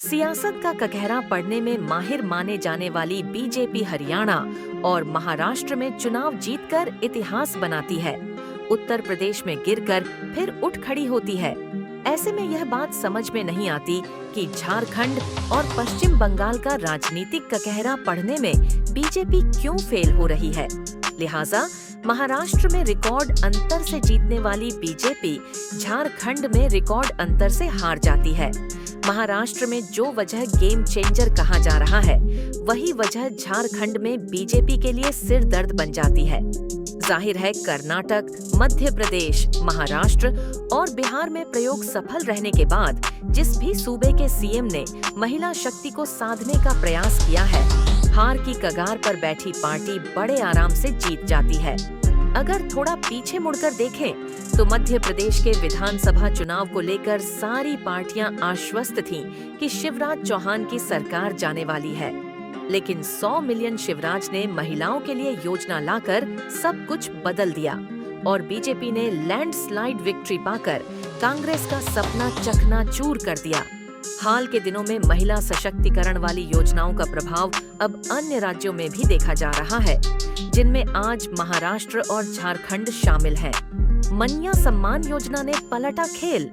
सियासत का ककहरा पढ़ने में माहिर माने जाने वाली बीजेपी हरियाणा और महाराष्ट्र में चुनाव जीतकर इतिहास बनाती है। उत्तर प्रदेश में गिरकर फिर उठ खड़ी होती है। ऐसे में यह बात समझ में नहीं आती कि झारखंड और पश्चिम बंगाल का राजनीतिक ककहरा पढ़ने में बीजेपी क्यों फेल हो रही है। लिहाजा महाराष्ट्र में रिकॉर्ड अंतर से जीतने वाली बीजेपी झारखंड में रिकॉर्ड अंतर से हार जाती है। महाराष्ट्र में जो वजह गेम चेंजर कहा जा रहा है, वही वजह झारखंड में बीजेपी के लिए सिर दर्द बन जाती है। जाहिर है कर्नाटक, मध्य प्रदेश, महाराष्ट्र और बिहार में प्रयोग सफल रहने के बाद जिस भी सूबे के सीएम ने महिला शक्ति को साधने का प्रयास किया है, हार की कगार पर बैठी पार्टी बड़े आराम से जीत जाती है। अगर थोड़ा पीछे मुड़कर देखें तो मध्य प्रदेश के विधानसभा चुनाव को लेकर सारी पार्टियां आश्वस्त थीं कि शिवराज चौहान की सरकार जाने वाली है। लेकिन 100 मिलियन शिवराज ने महिलाओं के लिए योजना लाकर सब कुछ बदल दिया और बीजेपी ने लैंडस्लाइड विक्ट्री पाकर कांग्रेस का सपना चकनाचूर कर दिया। हाल के दिनों में महिला सशक्तिकरण वाली योजनाओं का प्रभाव अब अन्य राज्यों में भी देखा जा रहा है, जिनमें आज महाराष्ट्र और झारखंड शामिल हैं। मन्या सम्मान योजना ने पलटा खेल।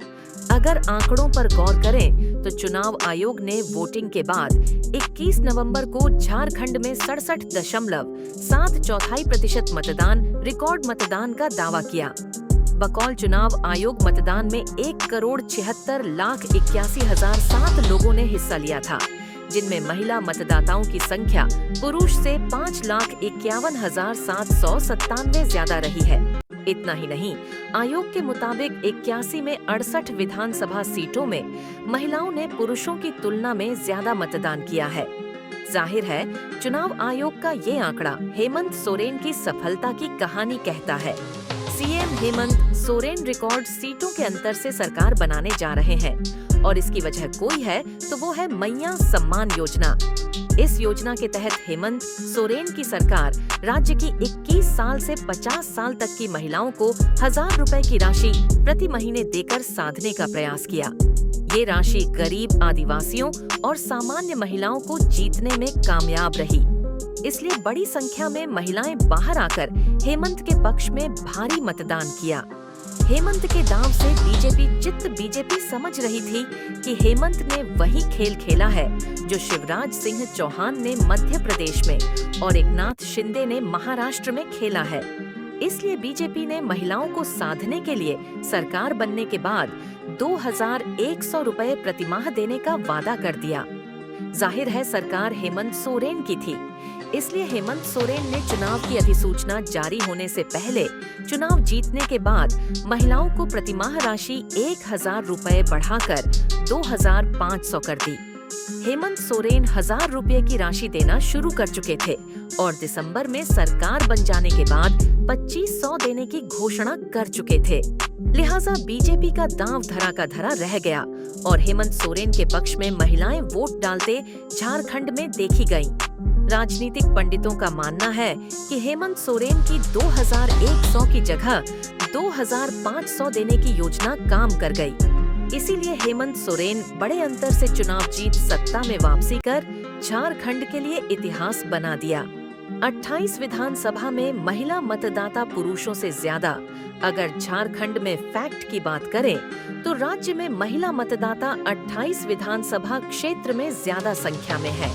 अगर आंकड़ों पर गौर करें तो चुनाव आयोग ने वोटिंग के बाद 21 नवंबर को झारखंड में 67.7% मतदान रिकॉर्ड मतदान का दावा किया। बकौल चुनाव आयोग मतदान में 1,76,81,007 लोगों ने हिस्सा लिया था, जिनमें महिला मतदाताओं की संख्या पुरुष से 5,51,797 ज्यादा रही है। इतना ही नहीं, आयोग के मुताबिक 81 में 68 विधानसभा सीटों में महिलाओं ने पुरुषों की तुलना में ज्यादा मतदान किया है। जाहिर है चुनाव आयोग का ये आंकड़ा हेमंत सोरेन की सफलता की कहानी कहता है। सीएम हेमंत सोरेन रिकॉर्ड सीटों के अंतर से सरकार बनाने जा रहे हैं और इसकी वजह कोई है तो वो है मन्या सम्मान योजना। इस योजना के तहत हेमंत सोरेन की सरकार राज्य की 21 साल से 50 साल तक की महिलाओं को 1000 रुपए की राशि प्रति महीने देकर साधने का प्रयास किया। ये राशि गरीब आदिवासियों और सामान्य महिलाओं को जीतने में कामयाब रही। इसलिए बड़ी संख्या में महिलाएं बाहर आकर हेमंत के पक्ष में भारी मतदान किया। हेमंत के दांव से बीजेपी समझ रही थी कि हेमंत ने वही खेल खेला है जो शिवराज सिंह चौहान ने मध्य प्रदेश में और एकनाथ शिंदे ने महाराष्ट्र में खेला है। इसलिए बीजेपी ने महिलाओं को साधने के लिए सरकार बनने के बाद 2,100 रुपए प्रतिमाह देने का वादा कर दिया। जाहिर है सरकार हेमंत सोरेन की थी, इसलिए हेमंत सोरेन ने चुनाव की अधिसूचना जारी होने से पहले चुनाव जीतने के बाद महिलाओं को प्रतिमाह राशि 1,000 रुपए बढ़ाकर 2,500 कर दी। हेमंत सोरेन 1,000 रुपए की राशि देना शुरू कर चुके थे और दिसंबर में सरकार बन जाने के बाद 2,500 देने की घोषणा कर चुके थे। लिहाजा बीजेपी का दांव धरा का धरा रह गया और हेमंत सोरेन के पक्ष में महिलाएं वोट डालते झारखंड में देखी गयीं। राजनीतिक पंडितों का मानना है कि हेमंत सोरेन की 2,100 की जगह 2,500 देने की योजना काम कर गई। इसीलिए हेमंत सोरेन बड़े अंतर से चुनाव जीत सत्ता में वापसी कर झारखंड के लिए इतिहास बना दिया। 28 विधानसभा में महिला मतदाता पुरुषों से ज्यादा। अगर झारखंड में फैक्ट की बात करें तो राज्य में महिला मतदाता 28 विधानसभा क्षेत्र में ज्यादा संख्या में है।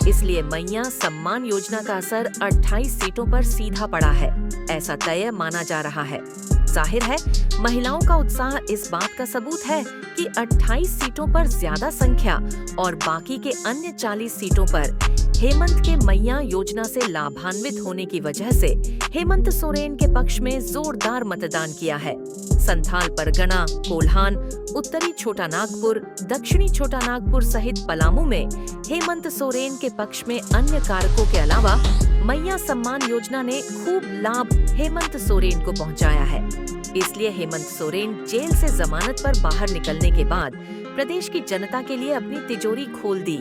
इसलिए मन्या सम्मान योजना का असर 28 सीटों पर सीधा पड़ा है, ऐसा तय माना जा रहा है। जाहिर है महिलाओं का उत्साह इस बात का सबूत है कि 28 सीटों पर ज्यादा संख्या और बाकी के अन्य 40 सीटों पर हेमंत के मन्या योजना से लाभान्वित होने की वजह से हेमंत सोरेन के पक्ष में जोरदार मतदान किया है। संथाल परगना, कोल्हान, उत्तरी छोटा नागपुर, दक्षिणी छोटा नागपुर सहित पलामू में हेमंत सोरेन के पक्ष में अन्य कारकों के अलावा मन्या सम्मान योजना ने खूब लाभ हेमंत सोरेन को पहुंचाया है। इसलिए हेमंत सोरेन जेल से जमानत पर बाहर निकलने के बाद प्रदेश की जनता के लिए अपनी तिजोरी खोल दी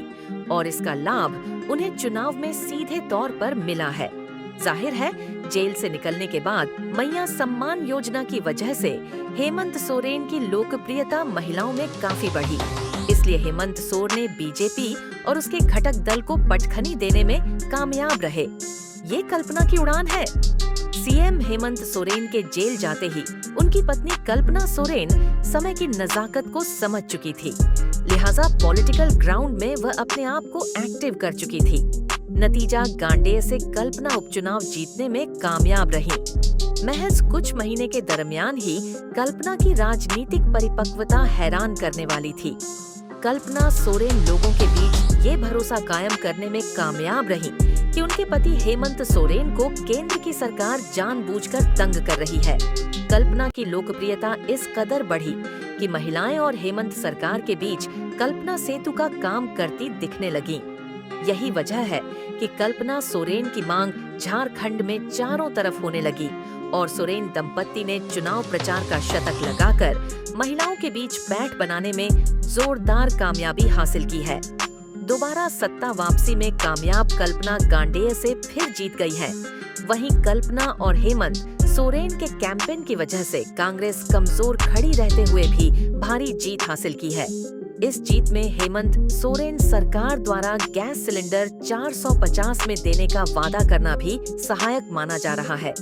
और इसका लाभ उन्हें चुनाव में सीधे तौर पर मिला है। जाहिर है जेल से निकलने के बाद मन्या सम्मान योजना की वजह से हेमंत सोरेन की लोकप्रियता महिलाओं में काफी बढ़ी। इसलिए हेमंत सोरेन बीजेपी और उसके घटक दल को पटखनी देने में कामयाब रहे। ये कल्पना की उड़ान है। सीएम हेमंत सोरेन के जेल जाते ही उनकी पत्नी कल्पना सोरेन समय की नजाकत को समझ चुकी थी, लिहाजा पॉलिटिकल ग्राउंड में वह अपने आप को एक्टिव कर चुकी थी। नतीजा, गांडेय से कल्पना उपचुनाव जीतने में कामयाब रही। महज कुछ महीने के दरमियान ही कल्पना की राजनीतिक परिपक्वता हैरान करने वाली थी। कल्पना सोरेन लोगों के बीच ये भरोसा कायम करने में कामयाब रही कि उनके पति हेमंत सोरेन को केंद्र की सरकार जानबूझकर तंग कर रही है। कल्पना की लोकप्रियता इस कदर बढ़ी कि महिलाएं और हेमंत सरकार के बीच कल्पना सेतु का काम करती दिखने लगी। यही वजह है कि कल्पना सोरेन की मांग झारखंड में चारों तरफ होने लगी और सोरेन दंपत्ति ने चुनाव प्रचार का शतक लगाकर महिलाओं के बीच पैठ बनाने में जोरदार कामयाबी हासिल की है। दोबारा सत्ता वापसी में कामयाब कल्पना गांडेय से फिर जीत गई है। वहीं कल्पना और हेमंत सोरेन के कैंपेन की वजह से कांग्रेस कमजोर खड़ी रहते हुए भी भारी जीत हासिल की है। इस जीत में हेमंत सोरेन सरकार द्वारा गैस सिलेंडर 450 में देने का वादा करना भी सहायक माना जा रहा है।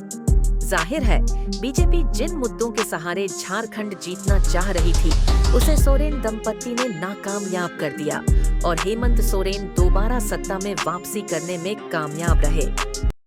जाहिर है, बीजेपी जिन मुद्दों के सहारे झारखंड जीतना चाह रही थी, उसे सोरेन दंपत्ति ने नाकामयाब कर दिया और हेमंत सोरेन दोबारा सत्ता में वापसी करने में कामयाब रहे।